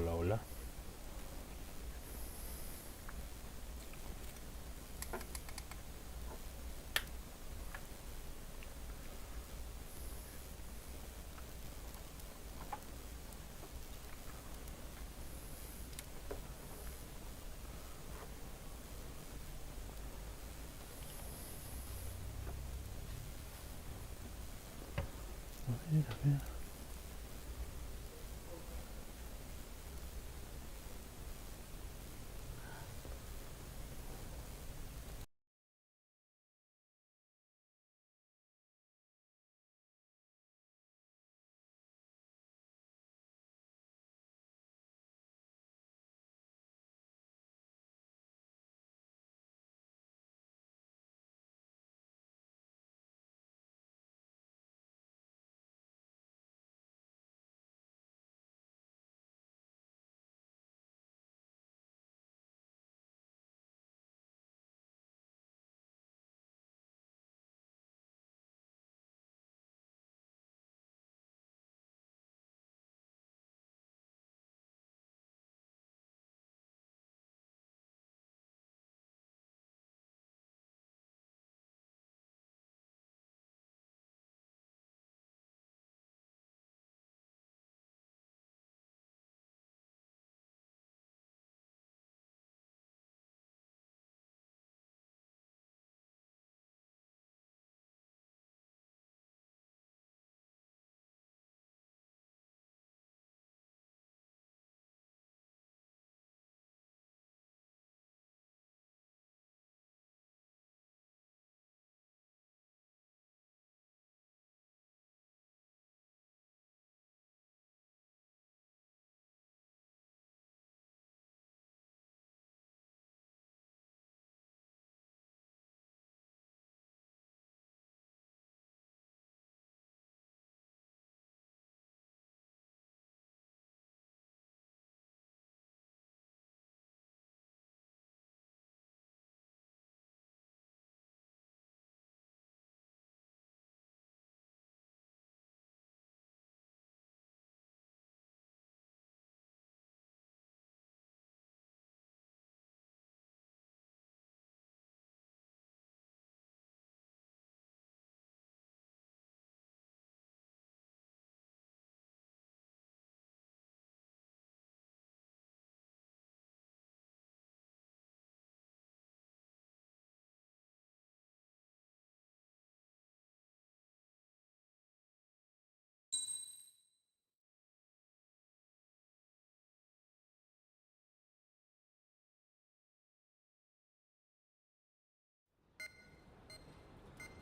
Hola, hola. A ver.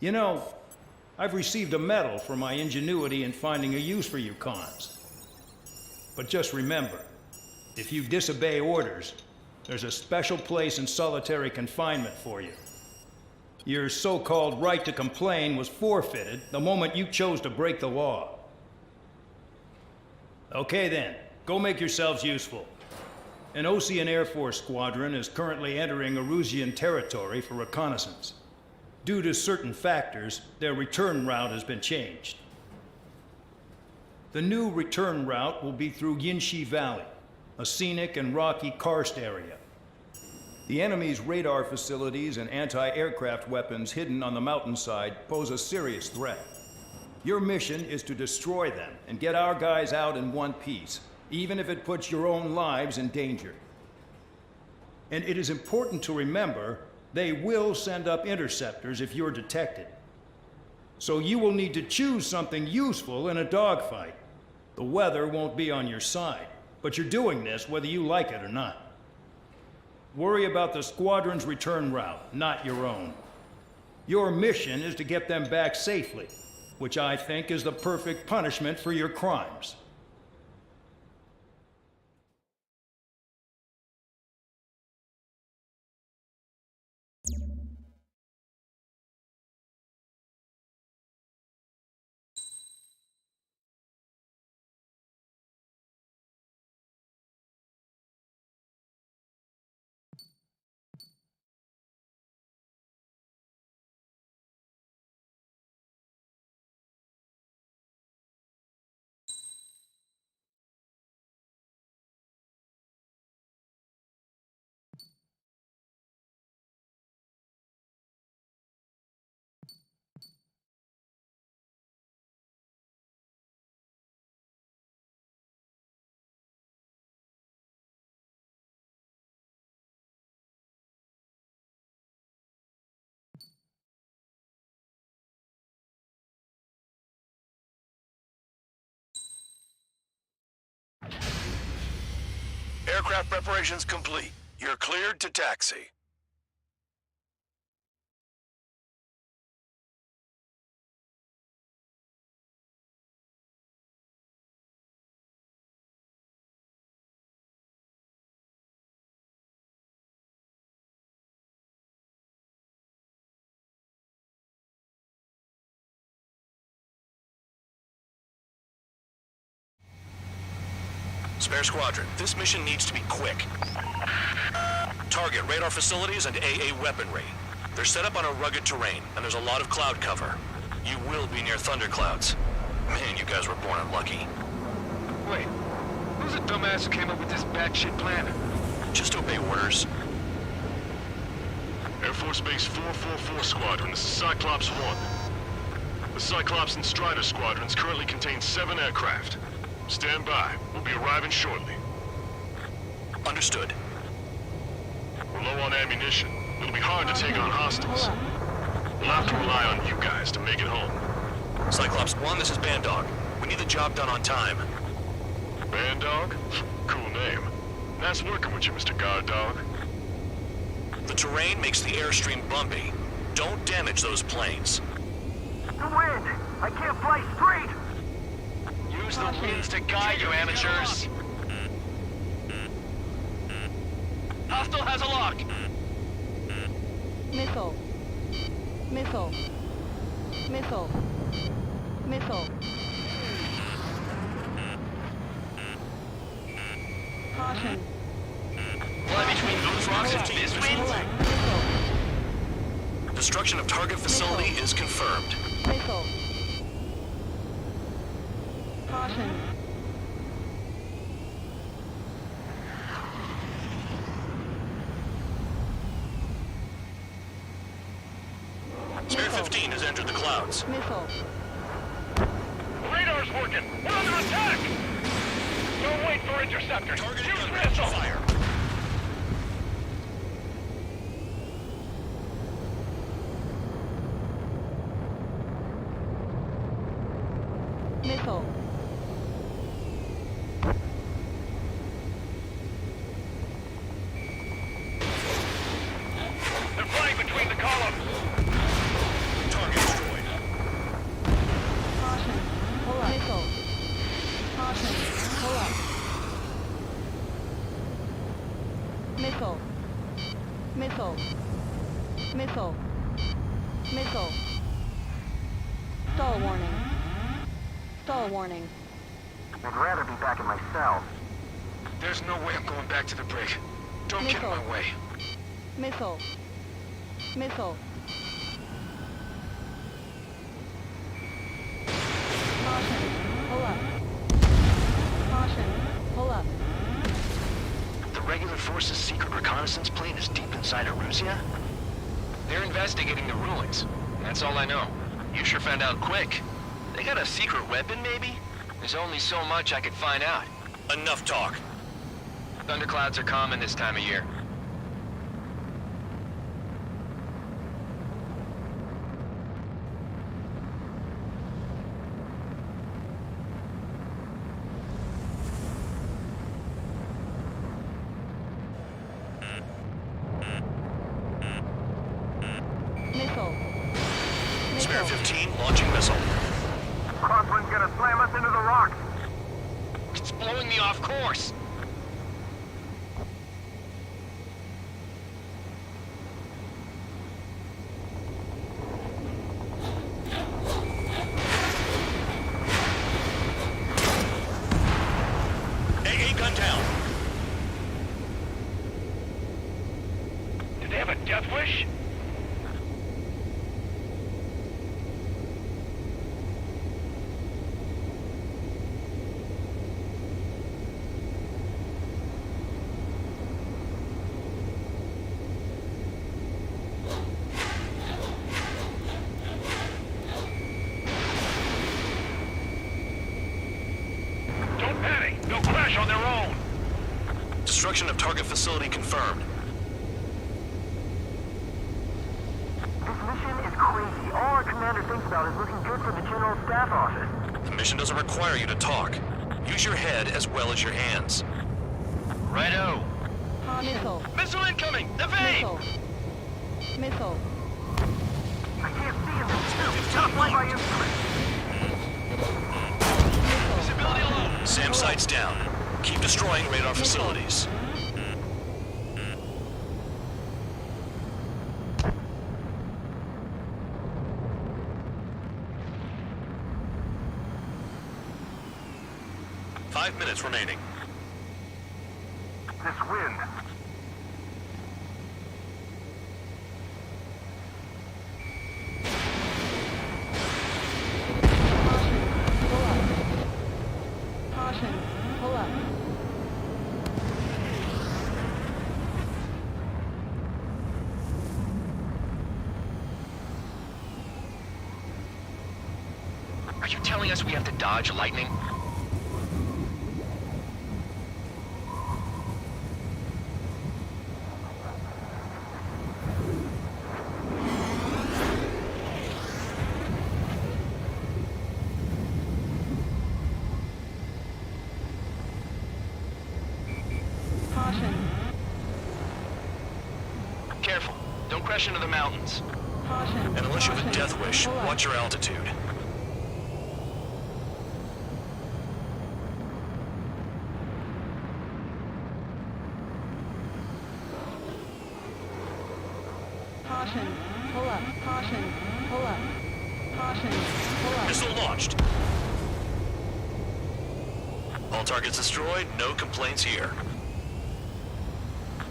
You know, I've received a medal for my ingenuity in finding a use for you cons. But just remember, if you disobey orders, there's a special place in solitary confinement for you. Your so-called right to complain was forfeited the moment you chose to break the law. Okay then, go make yourselves useful. An Osean Air Force squadron is currently entering Erusian territory for reconnaissance. Due to certain factors, their return route has been changed. The new return route will be through Yinshi Valley, a scenic and rocky karst area. The enemy's radar facilities and anti-aircraft weapons hidden on the mountainside pose a serious threat. Your mission is to destroy them and get our guys out in one piece, even if it puts your own lives in danger. And it is important to remember, they will send up interceptors if you're detected. So you will need to choose something useful in a dogfight. The weather won't be on your side, but you're doing this whether you like it or not. Worry about the squadron's return route, not your own. Your mission is to get them back safely, which I think is the perfect punishment for your crimes. Aircraft preparations complete. You're cleared to taxi. Spare Squadron, this mission needs to be quick. Target radar facilities and AA weaponry. They're set up on a rugged terrain, and there's a lot of cloud cover. You will be near thunderclouds. Man, you guys were born unlucky. Wait, who's the dumbass who came up with this batshit plan? Just obey orders. Air Force Base 444 Squadron, this is Cyclops 1. The Cyclops and Strider Squadrons currently contain 7 aircraft. Stand by. We'll be arriving shortly. Understood. We're low on ammunition. It'll be hard to take on hostiles. We'll have to rely on you guys to make it home. Cyclops 1, this is Bandog. We need the job done on time. Bandog? Cool name. Nice working with you, Mr. Guard Dog. The terrain makes the airstream bumpy. Don't damage those planes. The wind! I can't fly straight! Use the winds to guide you, amateurs! Hostile has a lock! Missile. Missile. Missile. Missile. Caution. Fly between those rocks and this wind? Missile. Destruction of target facility is confirmed. Missile. Caution. Spare 15 has entered the clouds. Missile. Radar's working! We're under attack! Don't wait for interceptors! Target Use under missile! fire. Missile. They're flying between the columns! Target destroyed. Caution. Pull up. Missile. Caution. Pull up. Missile. Missile. Missile. Missile. Stall warning. Stall warning. I'd rather be back in my cell. There's no way I'm going back to the brig. Don't get in my way. Missile. Missile. Caution. Pull up. Caution. Pull up. The regular force's secret reconnaissance plane is deep inside Eruzia? They're investigating the ruins. That's all I know. You sure found out quick. They got a secret weapon, maybe? There's only so much I could find out. Enough talk. Thunderclouds are common this time of year. Missile. Spare Missile. 15 launching missile. Crosswind's gonna slam us into the rocks. It's blowing me off course. AA gun down. Did they have a death wish? Don't panic. They'll crash on their own. Destruction of target facility confirmed. This mission is crazy. All our commander thinks about is looking good for the General Staff Office. The mission doesn't require you to talk. Use your head as well as your hands. Righto. Missile. Missile incoming! Evade! Missile. Missile. I can't see him. It's top by my instrument. Visibility low. SAM sights down. Keep destroying radar facilities. Five minutes remaining. This wind. Caution. Pull up. Are you telling us we have to dodge lightning? Caution. Careful. Don't crash into the mountains. Caution. And unless you have a Caution. death wish, Pull up. watch your altitude. Caution. Pull up. Caution. Pull up. Caution. Pull up. Missile launched. All targets destroyed, no complaints here.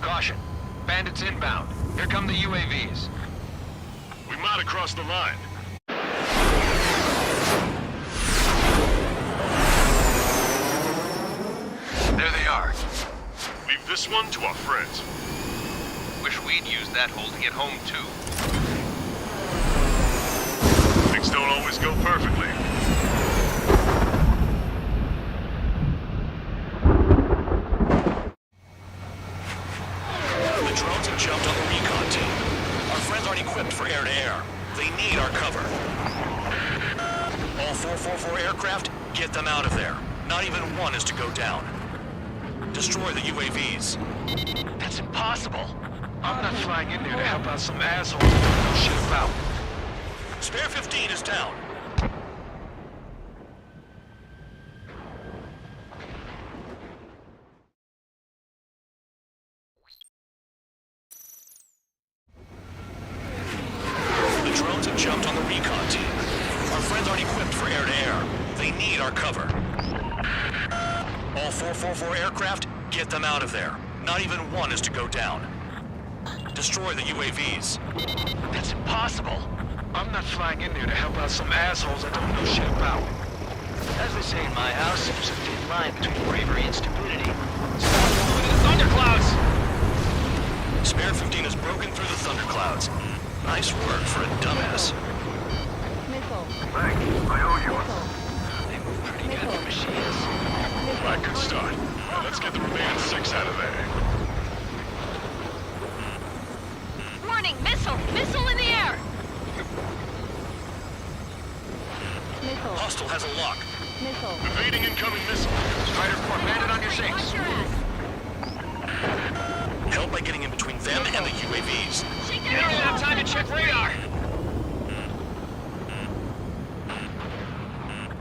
Caution. Bandits inbound. Here come the UAVs. We might have crossed the line. There they are. Leave this one to our friends. Wish we'd used that hole to get home too. Things don't always go perfectly. The drones have jumped on the recon team. Our friends aren't equipped for air-to-air. They need our cover. All 444 aircraft, get them out of there. Not even one is to go down. Destroy the UAVs. That's impossible. I'm not flying in there to help out some assholes that don't know shit about. Spare 15 is down. The drones have jumped on the recon team. Our friends aren't equipped for air-to-air. They need our cover. All 444 aircraft, get them out of there. Not even one is to go down. Destroy the UAVs. That's impossible. I'm not flying in there to help out some assholes that don't know shit about. As they say in my house, there's a thin line between bravery and stupidity. Stop moving in the thunderclouds! Spare 15 has broken through the thunderclouds. Nice work for a dumbass. Missile. Thanks. I owe you one. Missile. They move pretty good, the machines. Right, good start. Now let's get the remaining 6 out of there. Warning! Missile! Missile in the air! Missile. Hostile has a lock. Missile. Evading incoming missile. Strider 4, bandit on your Watch 6. your ass! Help by getting in between them and the UAVs. Shake You their don't even have ass time to check radar.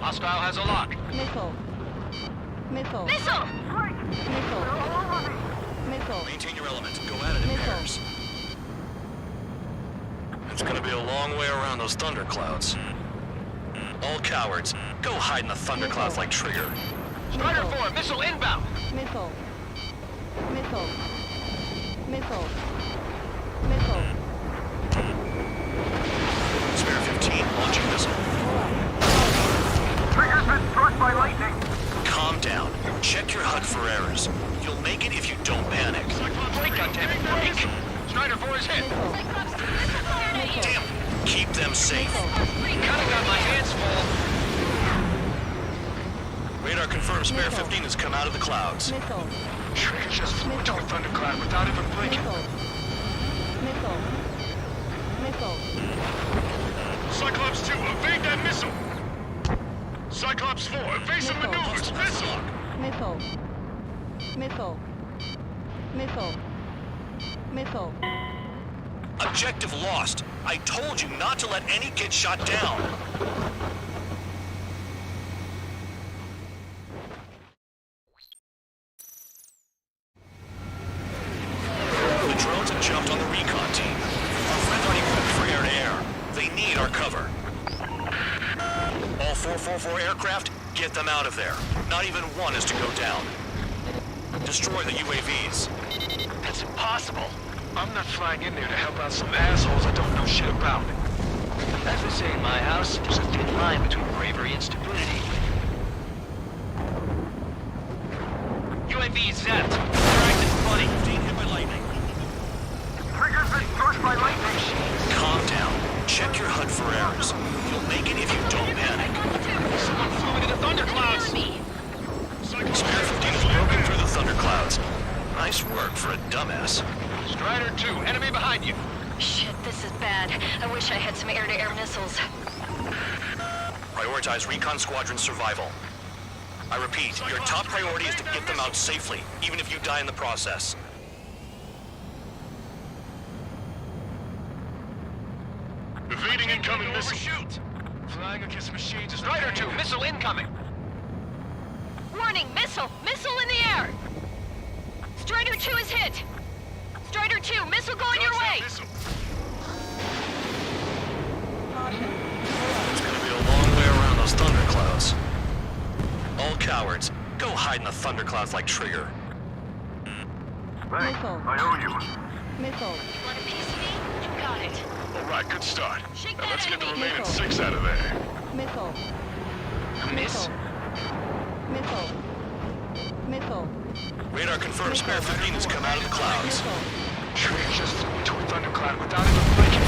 Hostile has a lock. Missile. Missile. Missile! Missile. Missile. Maintain your element. Go at it in Missile. pairs. It's gonna be a long way around those thunderclouds. All cowards, go hide in the thunderclouds like Trigger. Strider 4, missile inbound. Missile. Missile. Missile. Missile. Spare 15, launching missile. Trigger's been struck by lightning. Calm down. Check your HUD for errors. You'll make it if you don't panic. Break, goddammit, break! Strider 4 is hit. Missile. Cyclops, missile fired at you! Damn, keep them safe. Kinda got my hands full. Radar confirms Spare 15 has come out of the clouds. Missile. Trigger just flew into a thundercloud without even blinking. Missile. Missile. Missile. Cyclops 2, evade that missile! Cyclops 4, evasive Missile. maneuvers, missile! Missile. Missile. Missile. Missile. Objective lost. I told you not to let any get shot down. The drones have jumped on the recon team. Our friends aren't equipped for air-to-air. They need our cover. All 444 aircraft, get them out of there. Not even one is to go down. Destroy the UAVs. That's impossible. I'm not flying in there to help out some assholes I don't know shit about. As they say in my house, there's a thin line between bravery and stupidity. UAV zapped. They're acting funny. Being hit by lightning. Trigger's been struck by lightning. Calm down. Check your HUD for errors. You'll make it if you don't panic. Someone flew into the thunderclouds. Spare 15 is broken through the thunderclouds. Nice work for a dumbass. Strider 2, enemy behind you. Shit, this is bad. I wish I had some air-to-air missiles. Prioritize recon squadron survival. I repeat, your top priority is to get them out safely, even if you die in the process. Evading incoming missile. Shoot! Flying against machines is Strider 2, missile incoming. Warning, missile! Missile in the air! Strider 2 is hit! Strider 2, missile going your way! Missile. Caution. It's gonna be a long way around those thunderclouds. All cowards, go hide in the thunderclouds like Trigger. Thanks. Missile. I owe you. Missile. Want a piece of me? You got it. All right, good start. Shake Now that let's get the enemy. remaining 6 out of there. Missile. Miss. Missile. Missile. Radar confirms Spare 15 has come out of the clouds. Missile. Train just flew into a thundercloud without even blinking.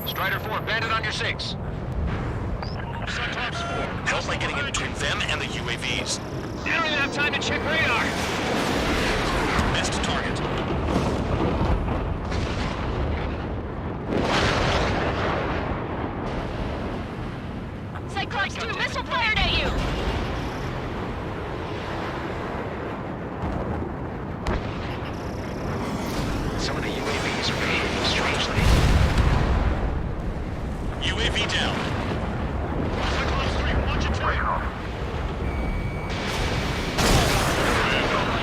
Strider 4, bandit on your 6. Cyclops 4. Help by getting in between them and the UAVs. They don't even have time to check radar. Missed target. Cyclops 2, missile fired at you! Some of the UAVs are behaving strangely. UAV down. Cyclops 3, watch it train.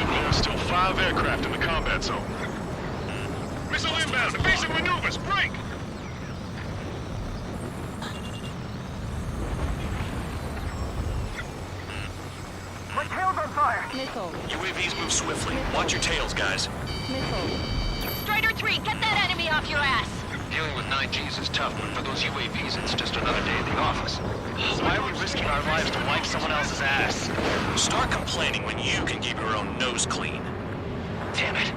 There are still 5 aircraft in the combat zone. Missile inbound, evasive maneuvers, break! My tail's on fire. Missile. UAVs move swiftly. Watch your tails, guys. Missile. Strider 3, get that enemy off your ass! Dealing with 9Gs is tough, but for those UAVs, it's just another day at the office. Why are we risking our lives to wipe someone else's ass? Start complaining when you can keep your own nose clean. Damn it.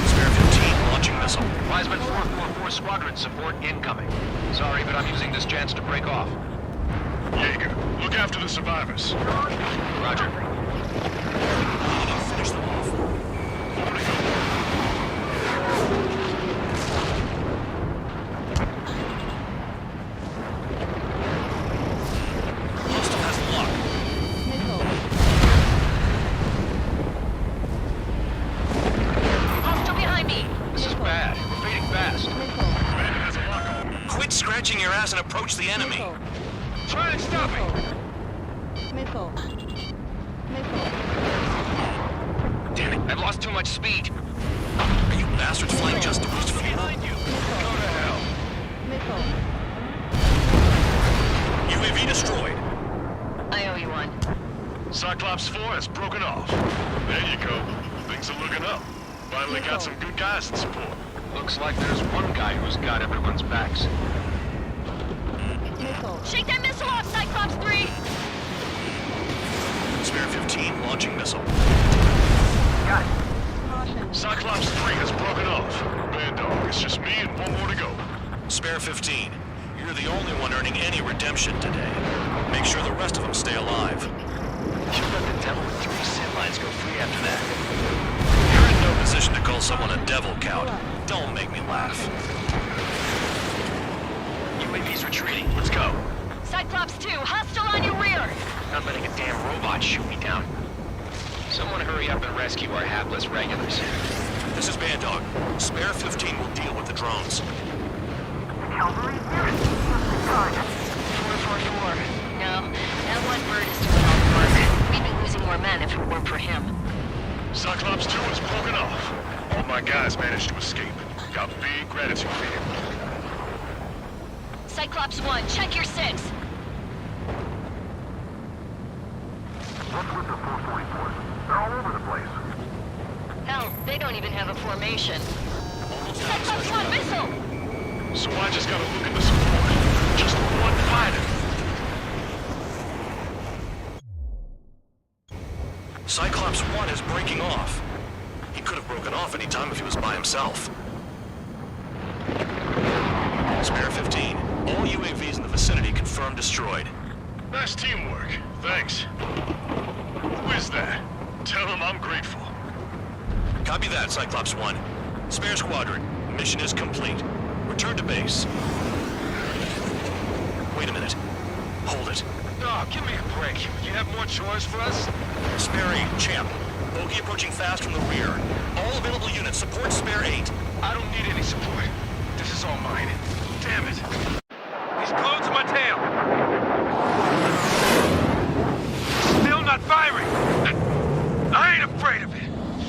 Spare 15 launching missile. Wiseman 444 squadron support incoming. Sorry, but I'm using this chance to break off. Jaeger, look after the survivors. Roger. Finish them off. Over to go. Hostile has the lock. Missile. Hostile behind me! This is bad. We're fading fast. Missile. Bandit has a lock on. Quit scratching your ass and approach the enemy. Missile. Try and stop me! Missile. Missile. Damn it, I've lost too much speed. Are you bastards flying just to boost fuel? Behind you! Go to hell! Missile. UAV destroyed. I owe you one. Cyclops 4 has broken off. There you go. Things are looking up. Finally got some good guys in support. Looks like there's one guy who's got everyone's backs. Missile. Shake that missile off, Cyclops 3! Spare 15 launching missile. Got it. Caution. Cyclops 3 has broken off. Bad dog, it's just me and one more to go. Spare 15. You're the only one earning any redemption today. Make sure the rest of them stay alive. You'll let the devil with 3 sin lines go free after that. You're in no position to call someone a devil count. Don't make me laugh. UAV's retreating. Let's go. Cyclops 2, hostile on your rear! Not letting a damn robot shoot me down. Someone hurry up and rescue our hapless regulars. This is Band Dog. Spare 15 will deal with the drones. Cavalry, here is target. 444. No, that one bird is doing all the work. We'd be losing more men if it weren't for him. Cyclops 2 is broken off. All my guys managed to escape. Got big gratitude for him. Cyclops 1, check your 6. What's with the 444s? They're all over the place. Hell, they don't even have a formation. Cyclops 1, missile! So I just gotta look at the support. Just one fighter. Cyclops 1 is breaking off. He could have broken off any time if he was by himself. Spare 15. All UAVs in the vicinity confirmed destroyed. Nice teamwork. Thanks. Who is that? Tell him I'm grateful. Copy that, Cyclops 1. Spare squadron. Mission is complete. Return to base. Wait a minute. Hold it. Oh, give me a break. You have more chores for us? Spare 8, Champ. Bogey approaching fast from the rear. All available units support Spare 8. I don't need any support. This is all mine. Damn it. He's glued to my tail. Still not firing. I ain't afraid of it.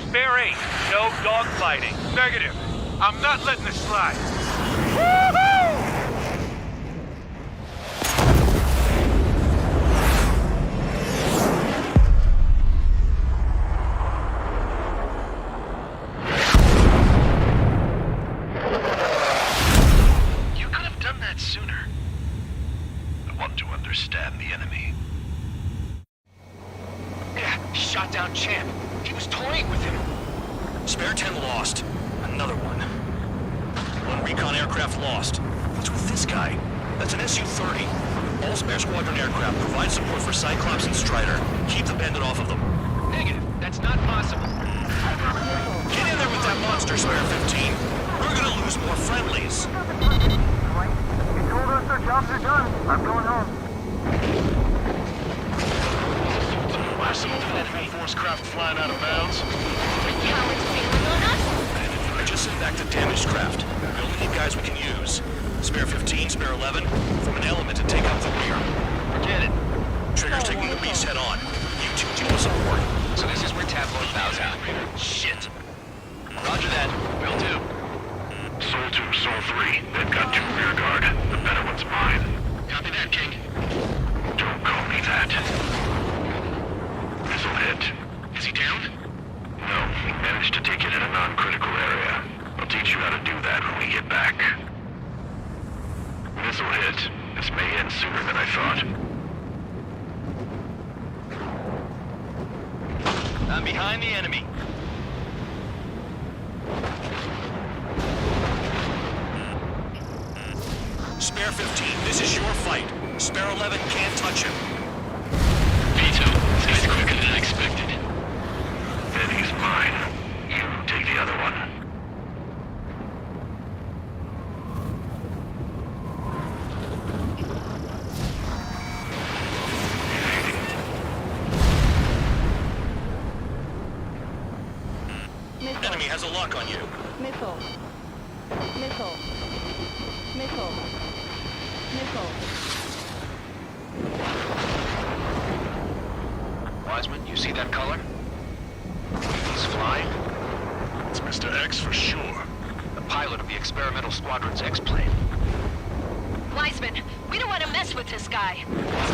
Spare 8. No dogfighting. Negative. I'm not letting this slide. Woohoo! You could have done that sooner. I want to understand the enemy. Yeah, shot down Champ. He was toying with him. Spare 10 lost. Another one. One recon aircraft lost. What's with this guy? That's an Su-30. All spare squadron aircraft provide support for Cyclops and Strider. Keep the bandit off of them. Negative. That's not possible. Get in there with that monster, Spare 15. We're gonna lose more friendlies. Right? You told us their jobs are done. I'm going home. Why some of the enemy force craft flying out of bounds? Cowards bailing on us? I just sent back the damaged craft. We only need guys we can use. Spare 15, Spare 11, form an element to take out the rear. Forget it. Trigger's taking the beast head on. You two deal with support. So this is where Tabloid bows out. Shit. Roger that. Will do. Soul 2, Soul 3. They've got 2 rear guard. The better one's mine. Copy that, King. Don't call me that. Missile hit. Is he down? No, we managed to take it in a non-critical area. I'll teach you how to do that when we get back. Missile hit. This may end sooner than I thought. I'm behind the enemy. Spare 15, this is your fight. Spare 11 can't touch him. Vito, this guy's quicker than I expected. Then he's mine. You take the other one. Missile. Enemy has a lock on you. Missile. Missile. Missile. Missile. Wiseman, you see that color? He's flying. It's Mr. X for sure. The pilot of the experimental squadron's X-plane. Wiseman, we don't want to mess with this guy. He's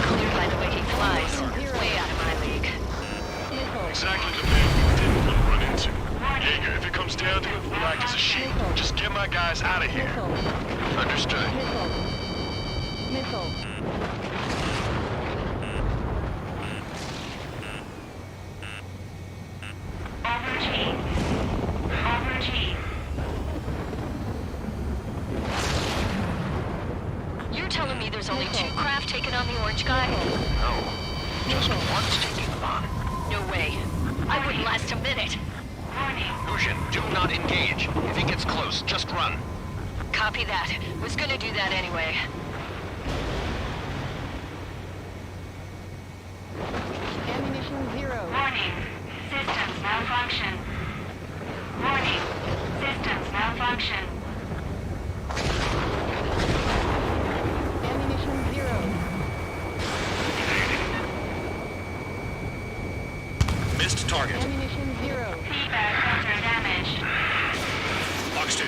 clear by the way he flies. Way out of my league. Missile. Exactly the man we didn't want to run into. Jaeger, if it comes down to it, we'll act as a shield. Just get my guys out of here. Missile. Understood. Missile. Missile. You're telling me there's only 2 craft taking on the orange guy? No. Just one's taking them on. No way. I wouldn't last a minute. Lucian, do not engage. If he gets close, just run. Copy that. Was gonna do that anyway. Warning. Systems malfunction. Warning. Systems malfunction. Ammunition 0. Missed target. Ammunition 0. Feedback filter damaged. Box 2.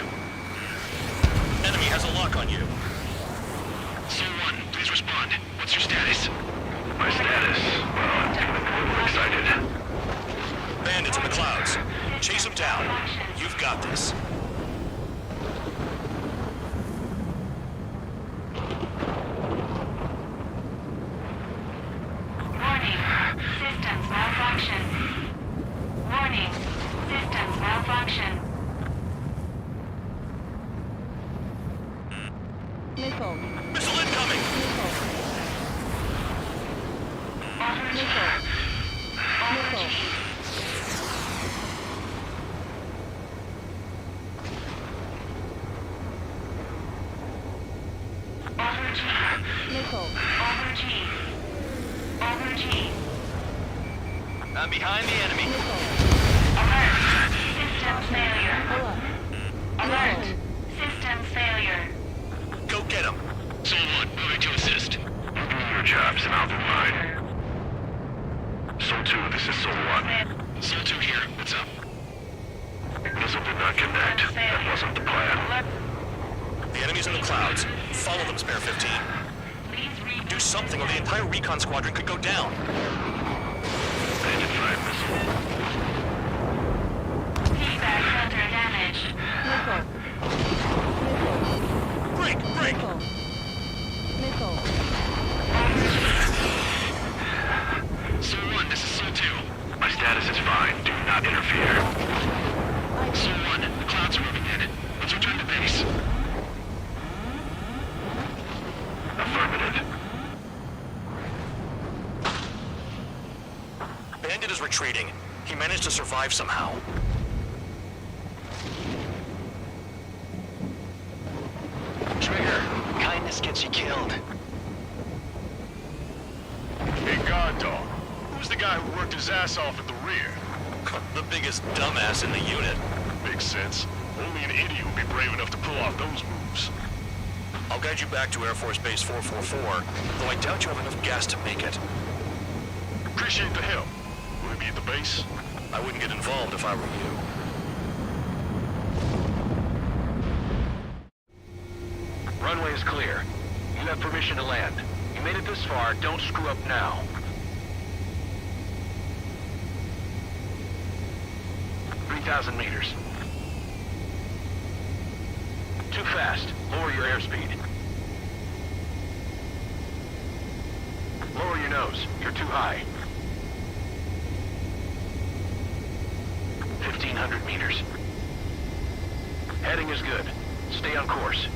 Enemy has a lock on you. Soul 1, please respond. What's your status? My status? Well, I'm getting a little excited. Bandits in the clouds. Chase them down. You've got this. Warning. Systems malfunction. Warning. Systems malfunction. Missile. Missile incoming! Missile. Missile. Missile. Over G. Missile. Over G. Over G. I'm behind the enemy. Missile. Alert. Systems failure. Pull up. Alert. Systems failure. Go get him! Soul 1, moving to assist. You do your jobs and I'll do mine. Soul 2, this is Soul 1. Soul 2 here. What's up? Missile did not connect. That wasn't the plan. The enemy's in the clouds. Follow them, Spare 15. Please read. Do something or the entire recon squadron could go down. Bandit 5 missile. Feedback filter damaged. Missile. Missile. Break! Break! Missile. Missile. Soul 1, this is Soul 2. My status is fine. Do not interfere. Soul 1, the clouds are moving in. Let's return to base. Affirmative. Bandit is retreating. He managed to survive somehow. Trigger, kindness gets you killed. Hey, guard dog. Who's the guy who worked his ass off at the rear? The biggest dumbass in the unit. Makes sense. Only an idiot would be brave enough to pull off those moves. I'll guide you back to Air Force Base 444, though I doubt you have enough gas to make it. Appreciate the help. Will it be at the base? I wouldn't get involved if I were you. Runway is clear. You have permission to land. You made it this far, don't screw up now. "3,000 meters. Too fast. Lower your airspeed. Lower your nose. You're too high. 1,500 meters. Heading is good. Stay on course.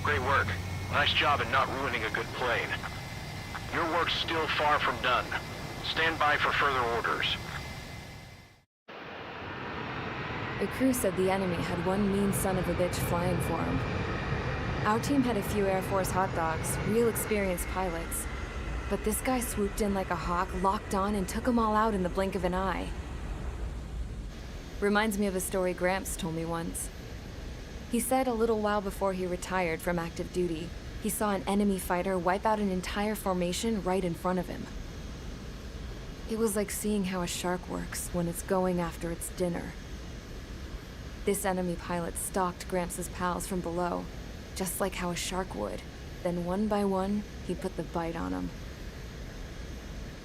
Great work. Nice job in not ruining a good plane. Your work's still far from done. Stand by for further orders. The crew said the enemy had one mean son of a bitch flying for him. Our team had a few Air Force hot dogs, real experienced pilots. But this guy swooped in like a hawk, locked on, and took them all out in the blink of an eye. Reminds me of a story Gramps told me once. He said a little while before he retired from active duty, he saw an enemy fighter wipe out an entire formation right in front of him. It was like seeing how a shark works when it's going after its dinner. This enemy pilot stalked Gramps' pals from below, just like how a shark would. Then one by one, he put the bite on them.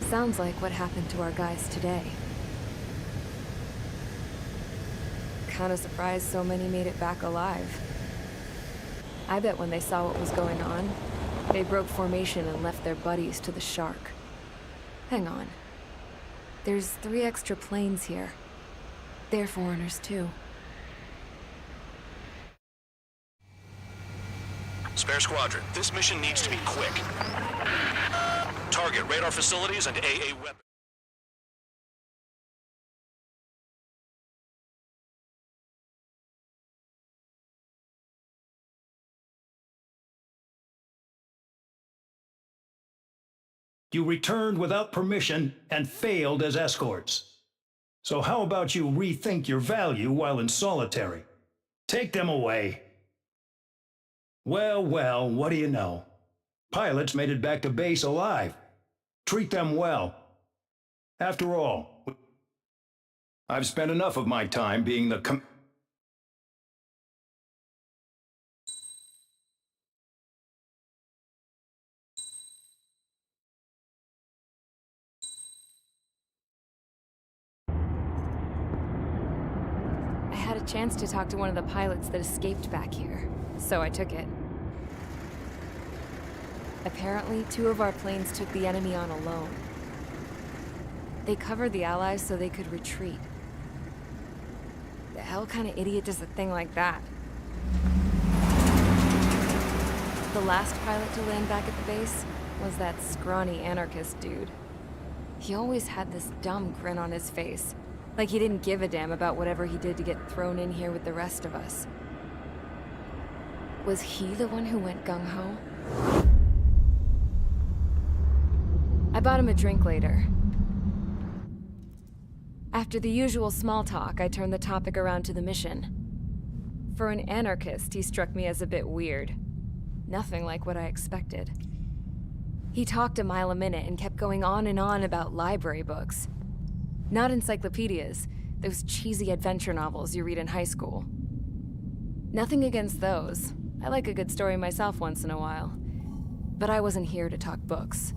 Sounds like what happened to our guys today. Kinda surprised so many made it back alive. I bet when they saw what was going on, they broke formation and left their buddies to the shark. Hang on. There's 3 extra planes here. They're foreigners too. Spare Squadron, this mission needs to be quick. Target radar facilities and AA weapons. You returned without permission and failed as escorts. So how about you rethink your value while in solitary? Take them away. Well, well, what do you know? Pilots made it back to base alive. Treat them well. After all, I've spent enough of my time being the I had a chance to talk to one of the pilots that escaped back here, so I took it. Apparently, 2 of our planes took the enemy on alone. They covered the Allies so they could retreat. The hell kind of idiot does a thing like that? The last pilot to land back at the base was that scrawny anarchist dude. He always had this dumb grin on his face, like he didn't give a damn about whatever he did to get thrown in here with the rest of us. Was he the one who went gung-ho? I bought him a drink later. After the usual small talk, I turned the topic around to the mission. For an anarchist, he struck me as a bit weird. Nothing like what I expected. He talked a mile a minute and kept going on and on about library books. Not encyclopedias, those cheesy adventure novels you read in high school. Nothing against those. I like a good story myself once in a while. But I wasn't here to talk books.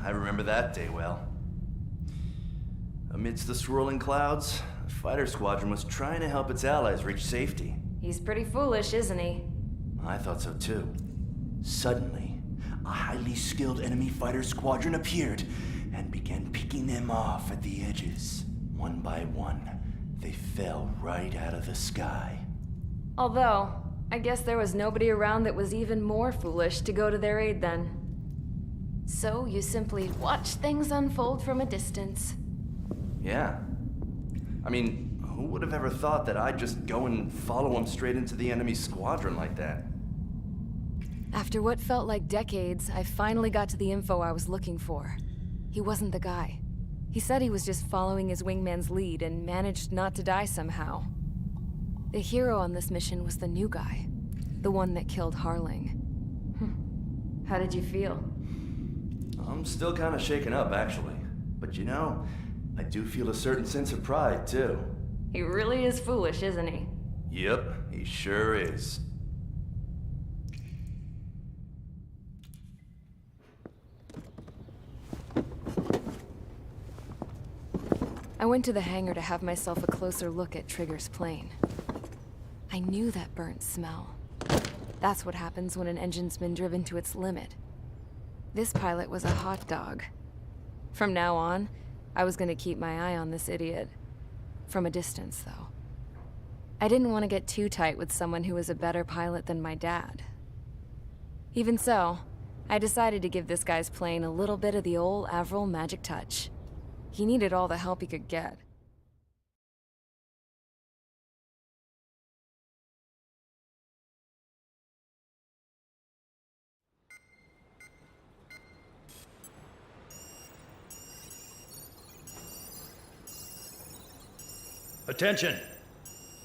I remember that day well. Amidst the swirling clouds, a fighter squadron was trying to help its allies reach safety. He's pretty foolish, isn't he? I thought so too. Suddenly, a highly skilled enemy fighter squadron appeared and began picking them off at the edges. One by one, they fell right out of the sky. Although, I guess there was nobody around that was even more foolish to go to their aid then. So you simply watch things unfold from a distance. Yeah. I mean, who would have ever thought that I'd just go and follow him straight into the enemy squadron like that? After what felt like decades, I finally got to the info I was looking for. He wasn't the guy. He said he was just following his wingman's lead and managed not to die somehow. The hero on this mission was the new guy. The one that killed Harling. How did you feel? I'm still kind of shaken up, actually. But you know, I do feel a certain sense of pride, too. He really is foolish, isn't he? Yep, he sure is. I went to the hangar to have myself a closer look at Trigger's plane. I knew that burnt smell. That's what happens when an engine's been driven to its limit. This pilot was a hot dog. From now on, I was gonna keep my eye on this idiot. From a distance, though. I didn't want to get too tight with someone who was a better pilot than my dad. Even so, I decided to give this guy's plane a little bit of the old Avril magic touch. He needed all the help he could get. Attention!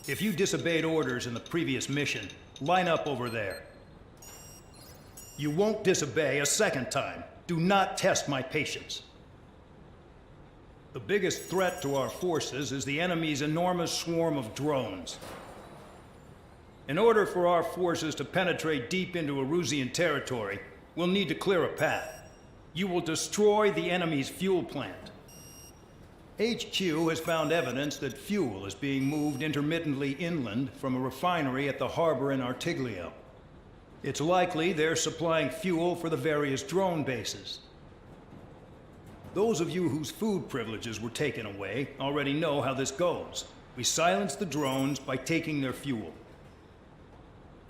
If you disobeyed orders in the previous mission, line up over there. You won't disobey a second time. Do not test my patience. The biggest threat to our forces is the enemy's enormous swarm of drones. In order for our forces to penetrate deep into Erusian territory, we'll need to clear a path. You will destroy the enemy's fuel plant. HQ has found evidence that fuel is being moved intermittently inland from a refinery at the harbor in Artiglio. It's likely they're supplying fuel for the various drone bases. Those of you whose food privileges were taken away already know how this goes. We silence the drones by taking their fuel.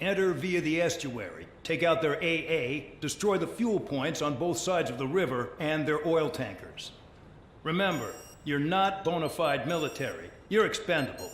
Enter via the estuary, take out their AA, destroy the fuel points on both sides of the river and their oil tankers. Remember, you're not bona fide military. You're expendable.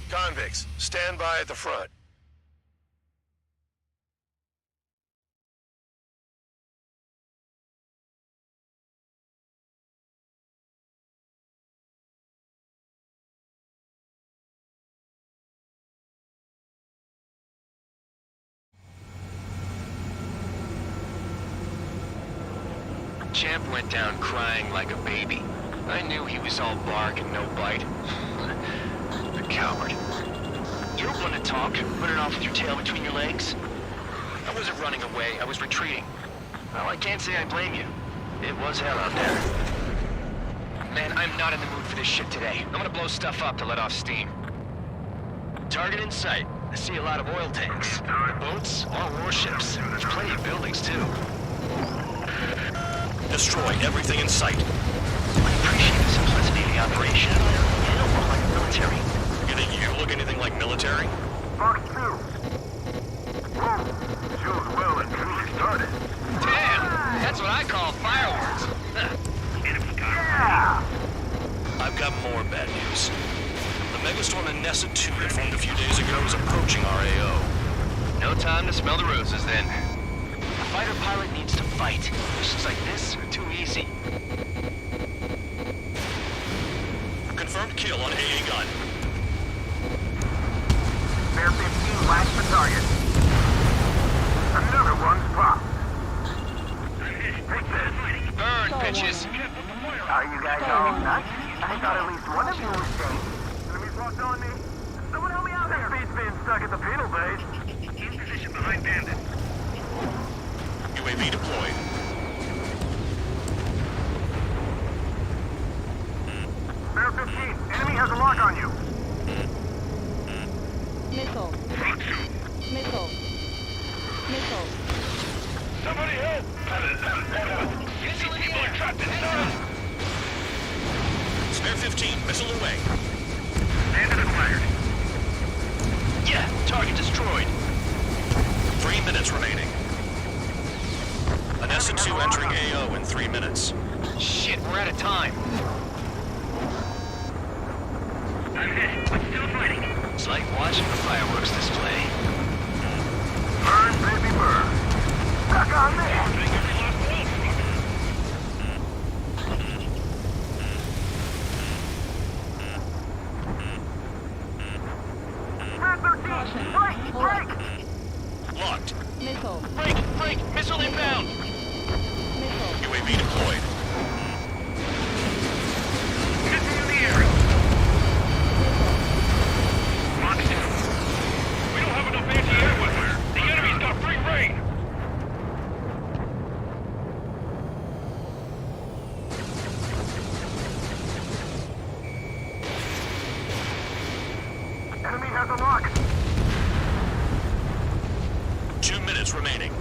Convicts, stand by at the front. Champ went down crying like a baby. I knew he was all bark and no bite. The coward. You don't want to talk, put it off with your tail between your legs. I wasn't running away, I was retreating. Well, I can't say I blame you. It was hell out there. Man, I'm not in the mood for this shit today. I'm gonna blow stuff up to let off steam. Target in sight. I see a lot of oil tanks. The boats, all warships. There's plenty of buildings, too. Destroy everything in sight. I appreciate the simplicity of the operation. You don't look like military. You think you look anything like military? Fox 2. Whoa. Shows well and truly started. Damn! That's what I call fireworks. Yeah! I've got more bad news. The megastorm in Nessa 2 that formed a few days ago is approaching our AO. No time to smell the roses, then. A fighter pilot needs to fight. Missions like this are too easy. Confirmed kill on AA gun. Bear 15 lacks the target. Another one's popped. Take this. Burn, bitches! Are you guys all nuts? I thought at least one of you was safe. Enemies locked on me. Someone help me out here. This beat's being stuck at the penal base. In position behind bandit. UAV deployed. Bear 15, enemy has a lock on you. Missile. Missile. Missile. Somebody help! These people are trapped inside! Spare 15, missile away. Bandit acquired. Yeah, target destroyed. 3 minutes remaining. An S2 entering AO in 3 minutes. Shit, we're out of time. I'm hit, but still fighting. It's like watching a fireworks display. Burn, baby, burn. Stuck on me. Bear 13, break, break. Locked. Missile. Break! Missile inbound! Missile. UAV deployed. Missing in the area. Fox 2. We don't have enough anti-air weapons. The enemy's got free reign. Enemy has a lock. 2 minutes remaining.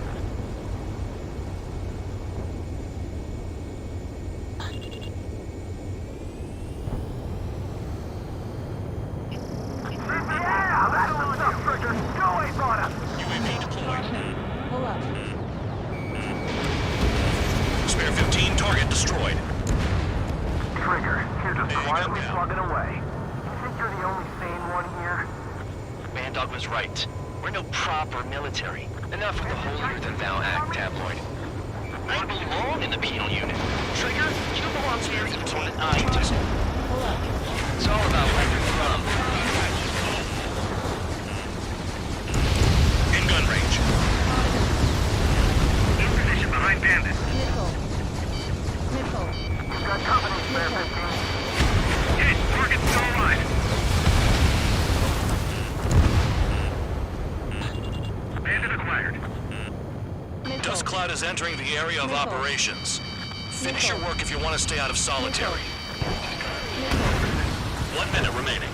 Yeah, that'll enough, Trigger. Go away, Bonner. UAV deployed. Pull up. Spare 15, target destroyed. Trigger. Here just Hey, quietly come down. plugging away. You think you're the only sane one here? Bandog was right. We're no proper military. Enough of the holier-than-thou act, tabloid. I belong in the penal unit. Trigger, you belong here even more than I do. It's all about where you're from. In gun range. In position behind bandits. Missile. Missile. You've got company, Spare 15. Hit! Target's still alive. Bandit acquired. Missile. Dust cloud is entering the area of Missile. operations. Finish your work if you want to stay out of solitary. Missile. 1 minute remaining.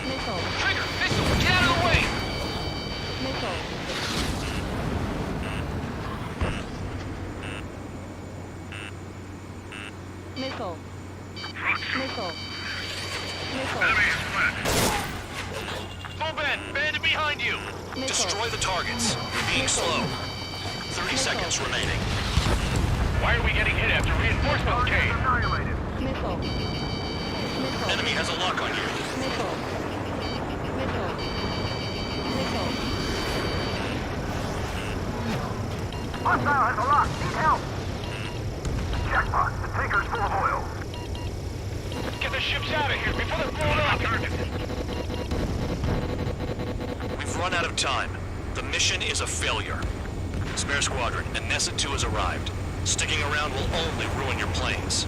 Missile. Trigger, missile, get out of the way! Missile. Missile. Missile. Missile. Full bend, bandit behind you! Missile. Destroy the targets. You're being slow. 30 seconds remaining. Why are we getting hit after reinforcements came? Annihilated. Missile. Missile. Enemy has a lock on you. Missile. Missile. Missile. Hostile has a lock. Need help. Jackpot. The tanker's full of oil. Get the ships out of here before they're blown up! We've run out of time. The mission is a failure. Spare Squadron, Anessa 2 has arrived. Sticking around will only ruin your planes.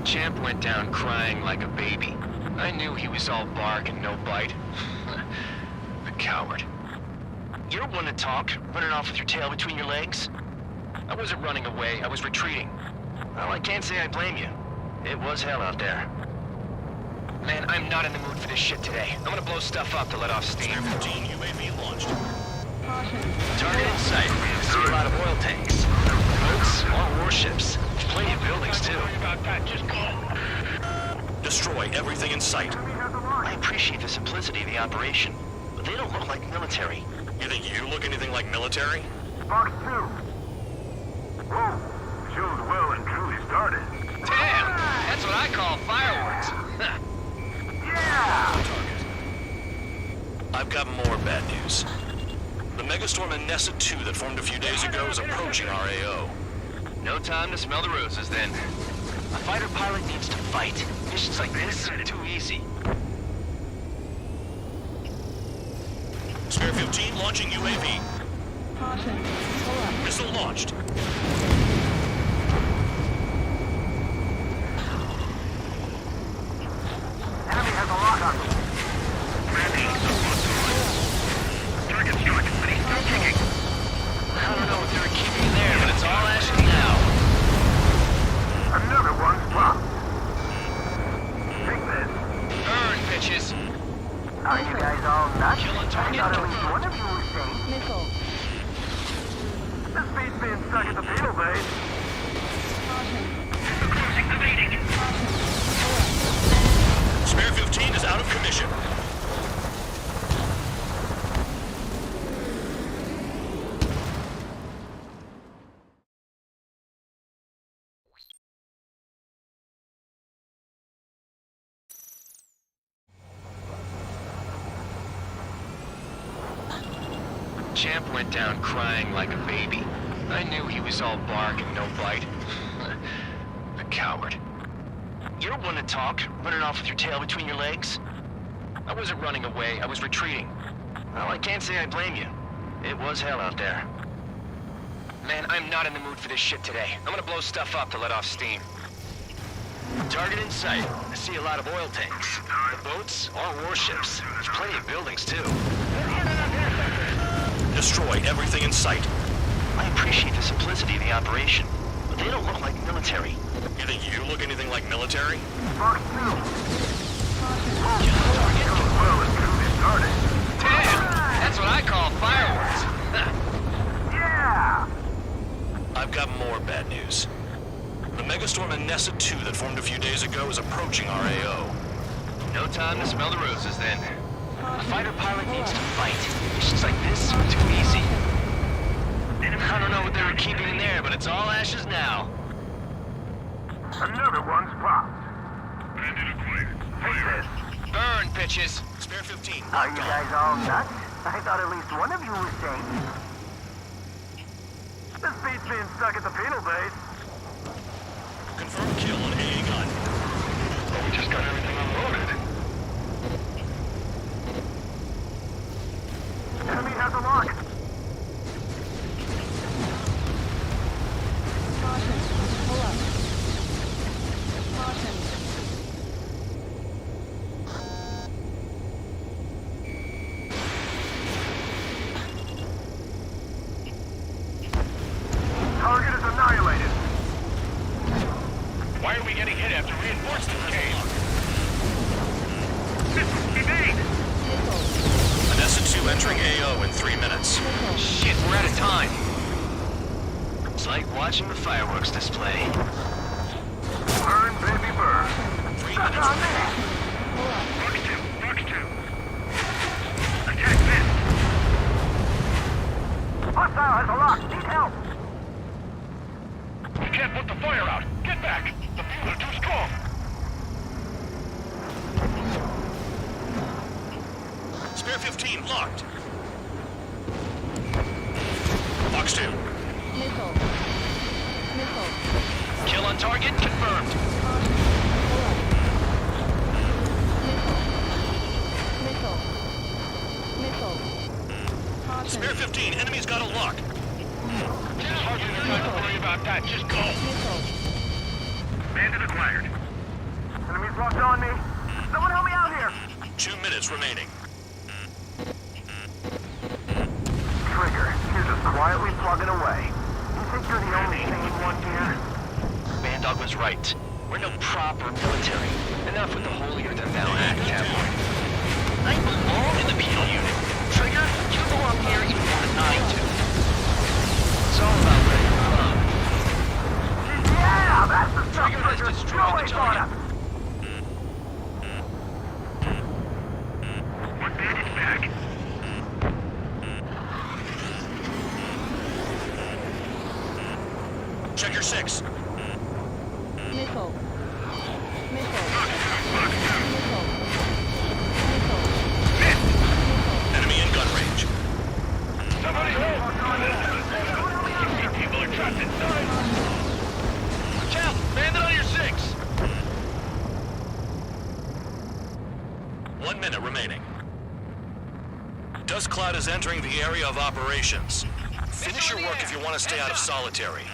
Champ went down crying like a baby. I knew he was all bark and no bite. The coward. You're one to talk, running off with your tail between your legs. I wasn't running away, I was retreating. Well, I can't say I blame you. It was hell out there. Man, I'm not in the mood for this shit today. I'm gonna blow stuff up to let off steam. Spare 15 UAV launched. Caution. Target in sight. See a lot of oil tanks. Boats, all warships. Plenty of buildings, too. About that, just go. Destroy everything in sight. I appreciate the simplicity of the operation, but they don't look like military. You think you look anything like military? Box 2. Whoa. Show's well and truly started. Damn! That's what I call fireworks. Yeah! I've got more bad news. The megastorm Anessa 2 that formed a few days ago is approaching our AO. No time to smell the roses, then. A fighter pilot needs to fight. Missions like this are too easy. Spare 15 launching UAV. Caution. Pull up. Missile launched. Enemy has a lock on you. Target struck, but he's still kicking. I don't know what they were keeping there, but it's all action now. Another one's dropped. Take this. Burn, bitches. Are you guys all nuts? Killing I target. thought at least one of you was sane. Missile. This beat's being stuck at the penal base. Caution. Spare 15 is out of commission. Champ went down crying like a baby. I knew he was all bark and no bite. The coward. You're one to talk, running off with your tail between your legs. I wasn't running away, I was retreating. Well, I can't say I blame you. It was hell out there. Man, I'm not in the mood for this shit today. I'm gonna blow stuff up to let off steam. Target in sight. I see a lot of oil tanks. The boats, all warships. There's plenty of buildings, too. Destroy everything in sight. I appreciate the simplicity of the operation, but they don't look like military. You think you look anything like military? Box 2. Killing target. Well and truly started. Damn! That's what I call fireworks. Yeah! I've got more bad news. The megastorm Anessa 2 that formed a few days ago is approaching our AO. No time to smell the roses, then. A fighter pilot needs to fight. Missions like this are too easy. I don't know what they were keeping in there, but it's all ashes now. Another one's popped. Bandit acquired. Take this. Burn, bitches. Spare 15. Are you guys all nuts? I thought at least one of you was safe. This beats being stuck at the penal base. Confirmed kill on AA gun. Well, we just got everything unloaded. Enemy has a lock. Caution. Pull up. Caution. Target is annihilated. Why are we getting hit after reinforcements came? Anessa 2 entering AO in 3 minutes. Shit, we're out of time. It's like watching the fireworks display. Burn, baby, burn. 3 Stuck minutes on me. remaining. Rock 2. Attack this. Hostile has a lock. Need help. We can't put the fire out. Get back. The fuel are too strong. Spare 15 locked. Box 2. Missile. Missile. Kill on target confirmed. Missile. Missile. Caution. Spare 15. Enemy's got a lock. There's hardly enough time to worry about that. Just go. Missile. Bandit acquired. Enemies locked on me. Someone help me out here. 2 minutes remaining. Trigger, you're just quietly plugging away. You think you're the only sane one here? Bandog was right. We're no proper military. Enough with the holier-than-thou act, have we? I belong in the penal unit. Trigger, you belong here even more than I do. It's all about where you're from. Yeah, that's the stuff. Trigger has destroyed the target. One bandit back. Check your 6. Missile. Missile. Missile. Missile. Enemy in gun range. Somebody help! People are trapped inside. Watch out! Bandit on your 6! 1 minute remaining. Dust cloud is entering the area of operations. Finish your work if you want to stay out of solitary.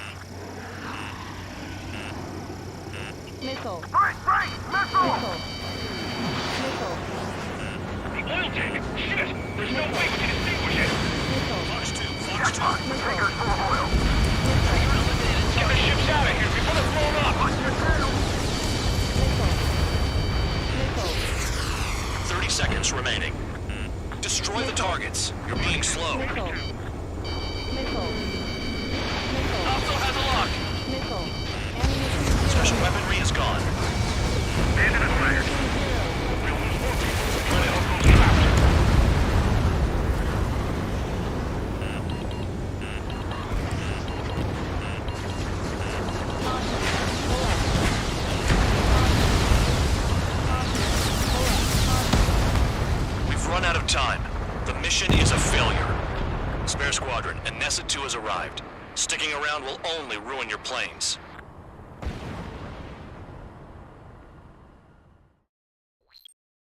Missile. Break! Missile! Missile. Missile. The oil tank! Shit! There's no way we can extinguish it! Missile. Box 2, Fox 2. Jackpot! Tanker's full of oil. Get the ships out of here before they're blown up! Missile. 30 seconds remaining. Destroy the targets. You're being slow. Missile. Missile. Missile. Also has a lock. Missile. Ammunition Special weaponry is gone. Bandit acquired. zero. We'll lose more people. Try to help those trapped. We've run out of time. The mission is a failure. Spare squadron, Anessa 2 has arrived. Sticking around will only ruin your planes.